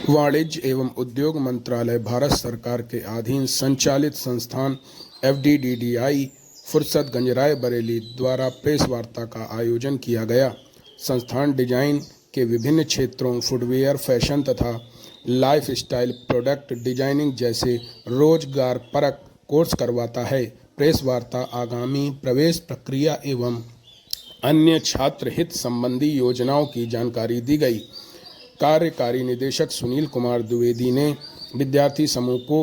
वाणिज्य एवं उद्योग मंत्रालय भारत सरकार के अधीन संचालित संस्थान FDDDI फुरसतगंज रायबरेली द्वारा प्रेस वार्ता का आयोजन किया गया। संस्थान डिजाइन के विभिन्न क्षेत्रों फुटवियर, फैशन तथा लाइफस्टाइल प्रोडक्ट डिजाइनिंग जैसे रोजगारपरक कोर्स करवाता है। प्रेस वार्ता आगामी प्रवेश प्रक्रिया एवं अन्य छात्र हित संबंधी योजनाओं की जानकारी दी गई। कार्यकारी निदेशक सुनील कुमार द्विवेदी ने विद्यार्थी समूह को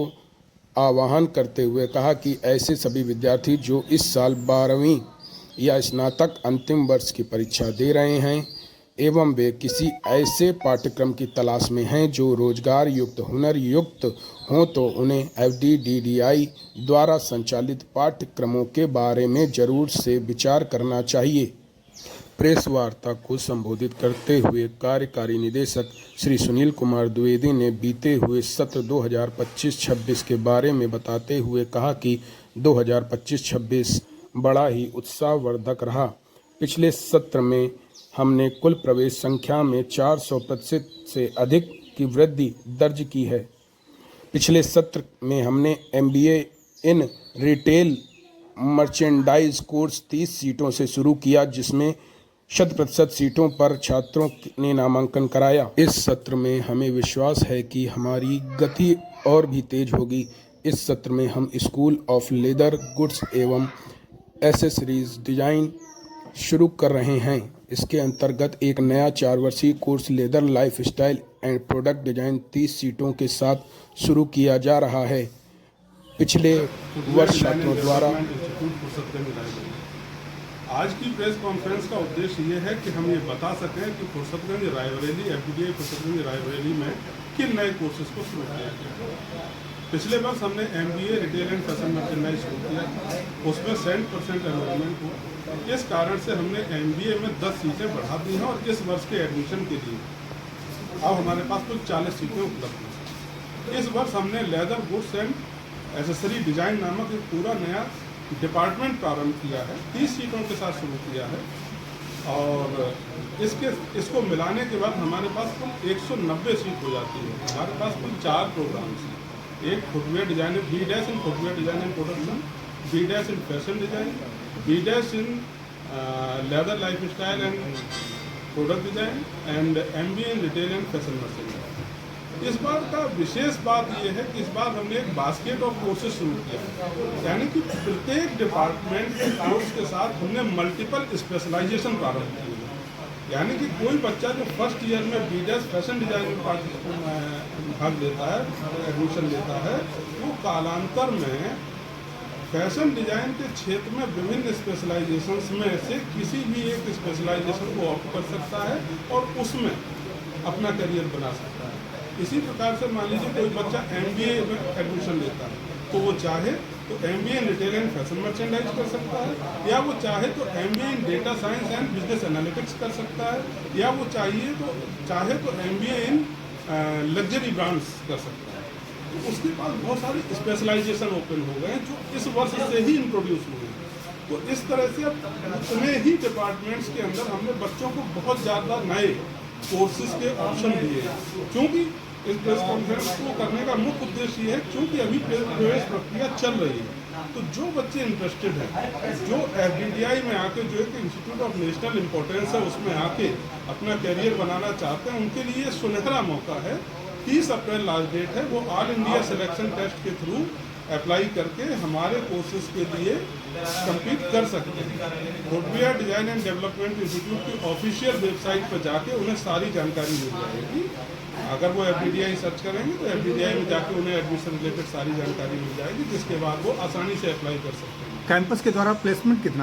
आह्वान करते हुए कहा कि ऐसे सभी विद्यार्थी जो इस साल 12वीं या स्नातक अंतिम वर्ष की परीक्षा दे रहे हैं एवं वे किसी ऐसे पाठ्यक्रम की तलाश में हैं जो रोजगार युक्त, हुनर युक्त हों, तो उन्हें FDDDI द्वारा संचालित पाठ्यक्रमों के बारे में जरूर से विचार करना चाहिए। प्रेस वार्ता को संबोधित करते हुए कार्यकारी निदेशक श्री सुनील कुमार द्विवेदी ने बीते हुए सत्र 2025-26 के बारे में बताते हुए कहा कि 2025-26 बड़ा ही उत्साहवर्धक रहा। पिछले सत्र में हमने कुल प्रवेश संख्या में 400% से अधिक की वृद्धि दर्ज की है। पिछले सत्र में हमने MBA in retail merchandise course 30 सीटों से शुरू किया, जिसमें 100% सीटों पर छात्रों ने नामांकन कराया। इस सत्र में हमें विश्वास है कि हमारी गति और भी तेज होगी। इस सत्र में हम स्कूल ऑफ लेदर गुड्स एवं एसेसरीज डिजाइन शुरू कर रहे हैं। इसके अंतर्गत एक नया 4 वर्षीय course leather lifestyle and product design 30 सीटों के साथ शुरू किया जा रहा है। पिछले वर्ष छात्रों द्वारा आज की प्रेस कॉन्फ्रेंस का उद्देश्य ये है कि हम ये बता सकें कि फुरसतगंज रायबरेली FDDI फुरसतगंज रायबरेली में किन नए कोर्सेज को शुरू किया गया। पिछले वर्ष हमने MBA retail and fashion merchandise शुरू किया, उसमें 100% एनरोलमेंट हुआ। इस कारण से हमने MBA में 10 सीटें बढ़ा दी हैं और इस वर्ष के एडमिशन के लिए अब हमारे पास कुल 40 सीटें उपलब्ध हैं। इस वर्ष हमने leather goods and accessory design नामक एक पूरा नया डिपार्टमेंट प्रारंभ किया है, 30 सीटों के साथ शुरू किया है और इसको मिलाने के बाद हमारे पास कुल 190 सीट हो जाती है। हमारे पास कुल 4 प्रोग्राम्स हैं। एक footwear design, B- in footwear design and production, B- in fashion design, B- in leather life style and product design and MBA in retail and fashion merchandise. इस बार का विशेष बात यह है कि इस बार हमने एक बास्केट ऑफ कोर्सेज शुरू किया है, यानी कि प्रत्येक डिपार्टमेंट के कोर्स के साथ हमने मल्टीपल स्पेशलाइजेशन प्रारंभ की है। यानी कि कोई बच्चा जो फर्स्ट ईयर में B- फैशन डिजाइन में भाग लेता है, एडमिशन लेता है, वो कालांतर में फैशन डिजाइन के क्षेत्र में विभिन्न स्पेशलाइजेशंस में से किसी भी एक स्पेशलाइजेशन को ऑप्ट कर सकता है और उसमें अपना करियर बना सकता है। इसी प्रकार से मान लीजिए कोई बच्चा MBA में एडमिशन लेता है, तो वो चाहे तो MBA in retail and fashion merchandise कर सकता है, या वो चाहे तो MBA in data science and business analytics कर सकता है, या वो चाहे तो MBA इन लग्जरी ब्रांड्स कर सकता है। तो उसके पास बहुत सारी स्पेशलाइजेशन ओपन हो गए हैं जो इस वर्ष से ही इंट्रोड्यूस हुए हैं। तो इस तरह से अब उतने ही डिपार्टमेंट्स के अंदर हमने बच्चों को बहुत ज़्यादा नए कोर्सेज के ऑप्शन दिए हैं। क्योंकि इस प्रेस कॉन्फ्रेंस को करने का मुख्य उद्देश्य ये है, क्योंकि अभी प्रवेश प्रक्रिया चल रही है, तो जो बच्चे इंटरेस्टेड हैं, जो FDDI में आके जो एक इंस्टीट्यूट ऑफ नेशनल इम्पोर्टेंस है उसमें आके अपना करियर बनाना चाहते हैं, उनके लिए सुनहरा मौका है। 30 अप्रैल लास्ट डेट है। वो ऑल इंडिया सिलेक्शन टेस्ट के थ्रू अप्लाई करके हमारे कोर्सेज के लिए कम्पीट कर सकते हैं। Footwear design and development institute की ऑफिशियल वेबसाइट पर जाके उन्हें सारी जानकारी मिल जाएगी। अगर वो FDDI सर्च करेंगे तो FDDI में जाके उन्हें एडमिशन रिलेटेड सारी जानकारी मिल जाएगी, जिसके बाद वो आसानी से अप्लाई कर सकते हैं। कैंपस के द्वारा प्लेसमेंट कितना